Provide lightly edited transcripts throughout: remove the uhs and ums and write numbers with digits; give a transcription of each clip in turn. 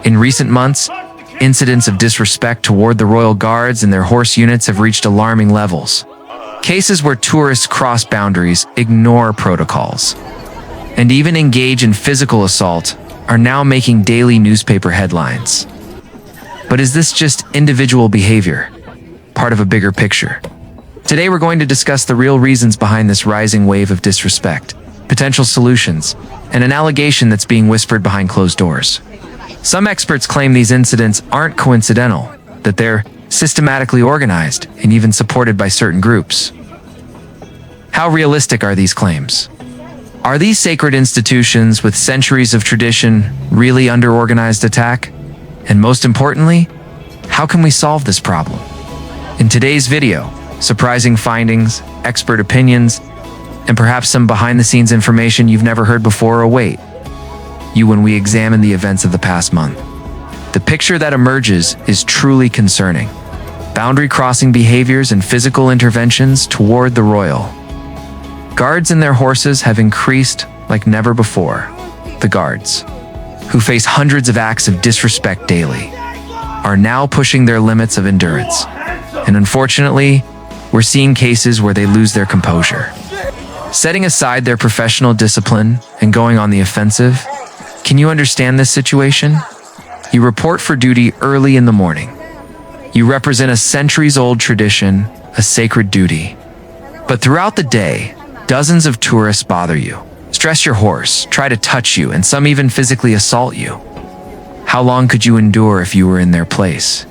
In recent months, incidents of disrespect toward the royal guards and their horse units have reached alarming levels. Cases where tourists cross boundaries, ignore protocols, and even engage in physical assault are now making daily newspaper headlines. But is this just individual behavior, part of a bigger picture? Today we're going to discuss the real reasons behind this rising wave of disrespect, potential solutions, and an allegation that's being whispered behind closed doors. Some experts claim these incidents aren't coincidental, that they're systematically organized and even supported by certain groups. How realistic are these claims? Are these sacred institutions with centuries of tradition really under organized attack? And most importantly, how can we solve this problem? In today's video, surprising findings, expert opinions, and perhaps some behind-the-scenes information you've never heard before await you when we examine the events of the past month. The picture that emerges is truly concerning. Boundary-crossing behaviors and physical interventions toward the royal. Guards and their horses have increased like never before. The guards, who face hundreds of acts of disrespect daily, are now pushing their limits of endurance. And unfortunately, we're seeing cases where they lose their composure. Setting aside their professional discipline and going on the offensive, can you understand this situation? You report for duty early in the morning. You represent a centuries-old tradition, a sacred duty. But throughout the day, dozens of tourists bother you, stress your horse, try to touch you, and some even physically assault you. How long could you endure if you were in their place?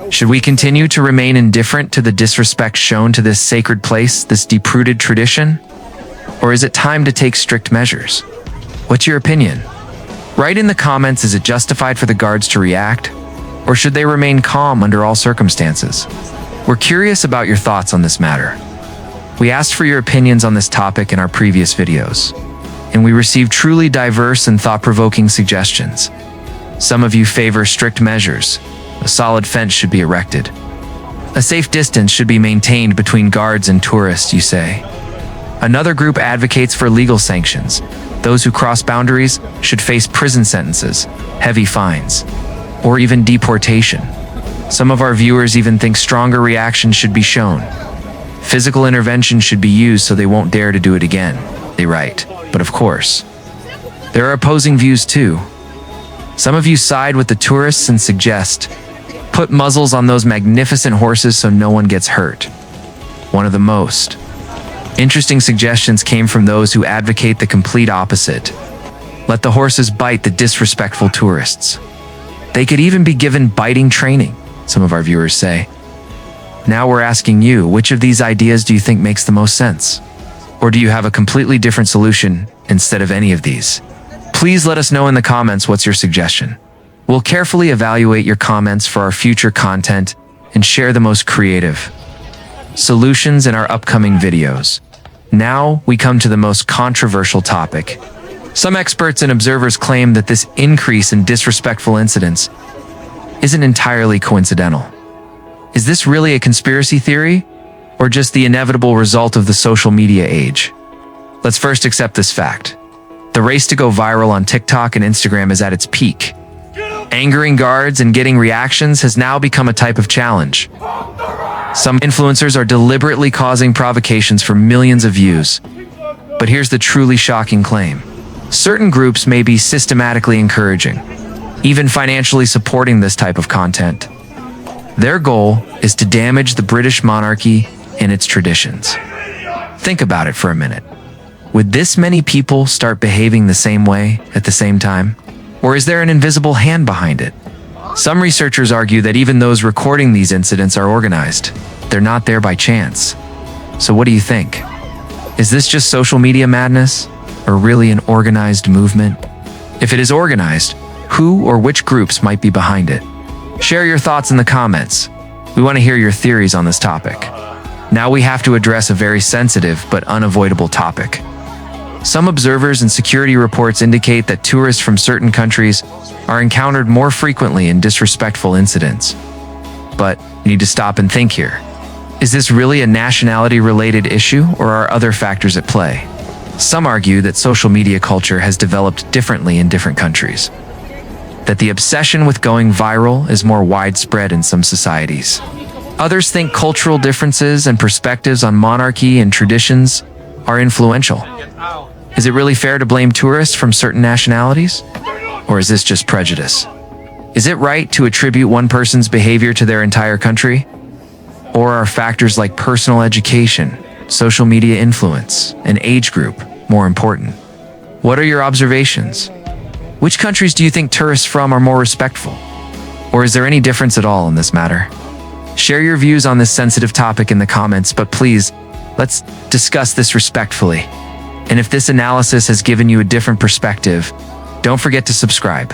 Should we continue to remain indifferent to the disrespect shown to this sacred place, this deep-rooted tradition? Or is it time to take strict measures? What's your opinion? Write in the comments, is it justified for the guards to react? Or should they remain calm under all circumstances? We're curious about your thoughts on this matter. We asked for your opinions on this topic in our previous videos, and we received truly diverse and thought-provoking suggestions. Some of you favor strict measures. A solid fence should be erected. A safe distance should be maintained between guards and tourists, you say. Another group advocates for legal sanctions. Those who cross boundaries should face prison sentences, heavy fines, or even deportation. Some of our viewers even think stronger reactions should be shown. Physical intervention should be used so they won't dare to do it again, they write. But of course, there are opposing views too. Some of you side with the tourists and suggest, put muzzles on those magnificent horses so no one gets hurt. One of the most interesting suggestions came from those who advocate the complete opposite. Let the horses bite the disrespectful tourists. They could even be given biting training, some of our viewers say. Now we're asking you, which of these ideas do you think makes the most sense? Or do you have a completely different solution instead of any of these? Please let us know in the comments what's your suggestion. We'll carefully evaluate your comments for our future content and share the most creative solutions in our upcoming videos. Now we come to the most controversial topic. Some experts and observers claim that this increase in disrespectful incidents isn't entirely coincidental. Is this really a conspiracy theory, or just the inevitable result of the social media age? Let's first accept this fact. The race to go viral on TikTok and Instagram is at its peak. Angering guards and getting reactions has now become a type of challenge. Some influencers are deliberately causing provocations for millions of views. But here's the truly shocking claim. Certain groups may be systematically encouraging, even financially supporting this type of content. Their goal is to damage the British monarchy and its traditions. Think about it for a minute. Would this many people start behaving the same way at the same time? Or is there an invisible hand behind it? Some researchers argue that even those recording these incidents are organized. They're not there by chance. So what do you think? Is this just social media madness, or really an organized movement? If it is organized, who or which groups might be behind it? Share your thoughts in the comments. We want to hear your theories on this topic. Now we have to address a very sensitive but unavoidable topic. Some observers and security reports indicate that tourists from certain countries are encountered more frequently in disrespectful incidents. But you need to stop and think here. Is this really a nationality-related issue, or are other factors at play? Some argue that social media culture has developed differently in different countries, that the obsession with going viral is more widespread in some societies. Others think cultural differences and perspectives on monarchy and traditions are influential. Is it really fair to blame tourists from certain nationalities? Or is this just prejudice? Is it right to attribute one person's behavior to their entire country? Or are factors like personal education, social media influence, and age group more important? What are your observations? Which countries do you think tourists from are more respectful? Or is there any difference at all in this matter? Share your views on this sensitive topic in the comments, but please, let's discuss this respectfully. And if this analysis has given you a different perspective, don't forget to subscribe,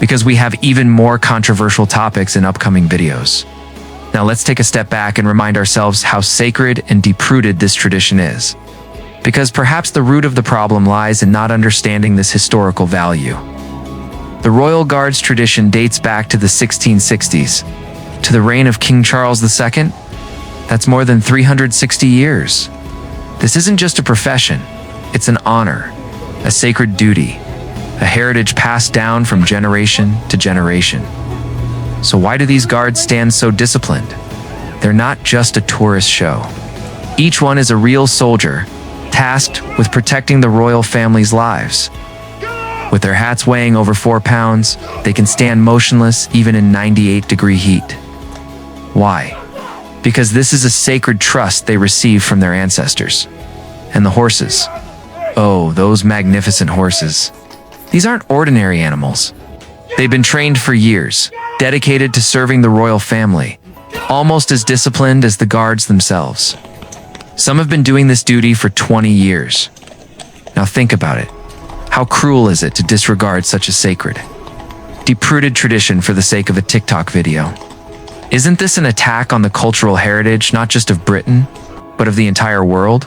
because we have even more controversial topics in upcoming videos. Now let's take a step back and remind ourselves how sacred and deep-rooted this tradition is, because perhaps the root of the problem lies in not understanding this historical value. The Royal Guards tradition dates back to the 1660s, to the reign of King Charles II. That's more than 360 years. This isn't just a profession, it's an honor, a sacred duty, a heritage passed down from generation to generation. So why do these guards stand so disciplined? They're not just a tourist show. Each one is a real soldier, tasked with protecting the royal family's lives. With their hats weighing over 4 pounds, they can stand motionless even in 98-degree heat. Why? Because this is a sacred trust they received from their ancestors. And the horses. Oh, those magnificent horses. These aren't ordinary animals. They've been trained for years, dedicated to serving the royal family, almost as disciplined as the guards themselves. Some have been doing this duty for 20 years. Now think about it. How cruel is it to disregard such a sacred, deep-rooted tradition for the sake of a TikTok video? Isn't this an attack on the cultural heritage, not just of Britain, but of the entire world?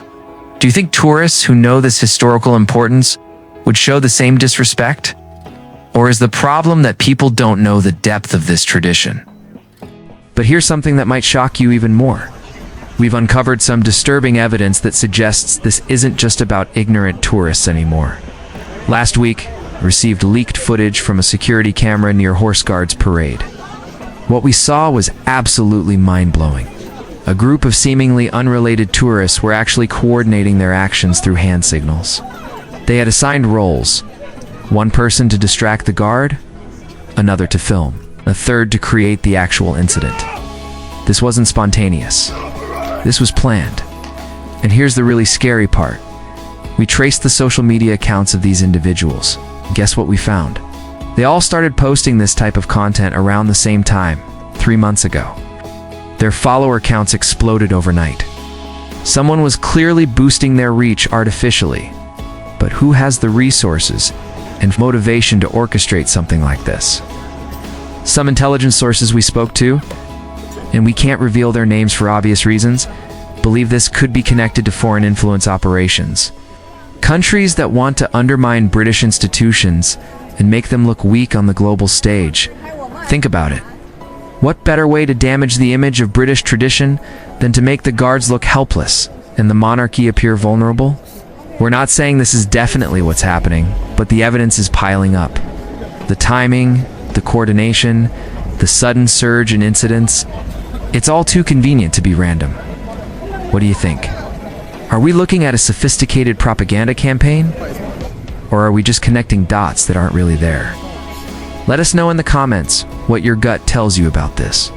Do you think tourists who know this historical importance would show the same disrespect? Or is the problem that people don't know the depth of this tradition? But here's something that might shock you even more. We've uncovered some disturbing evidence that suggests this isn't just about ignorant tourists anymore. Last week, I received leaked footage from a security camera near Horse Guards Parade. What we saw was absolutely mind-blowing. A group of seemingly unrelated tourists were actually coordinating their actions through hand signals. They had assigned roles. One person to distract the guard, another to film, a third to create the actual incident. This wasn't spontaneous. This was planned. And here's the really scary part. We traced the social media accounts of these individuals. Guess what we found? They all started posting this type of content around the same time, 3 months ago. Their follower counts exploded overnight. Someone was clearly boosting their reach artificially. But who has the resources and motivation to orchestrate something like this? Some intelligence sources we spoke to, and we can't reveal their names for obvious reasons, believe this could be connected to foreign influence operations. Countries that want to undermine British institutions and make them look weak on the global stage. Think about it. What better way to damage the image of British tradition than to make the guards look helpless and the monarchy appear vulnerable? We're not saying this is definitely what's happening, but the evidence is piling up. The timing, the coordination, the sudden surge in incidents, it's all too convenient to be random. What do you think? Are we looking at a sophisticated propaganda campaign? Or are we just connecting dots that aren't really there? Let us know in the comments what your gut tells you about this.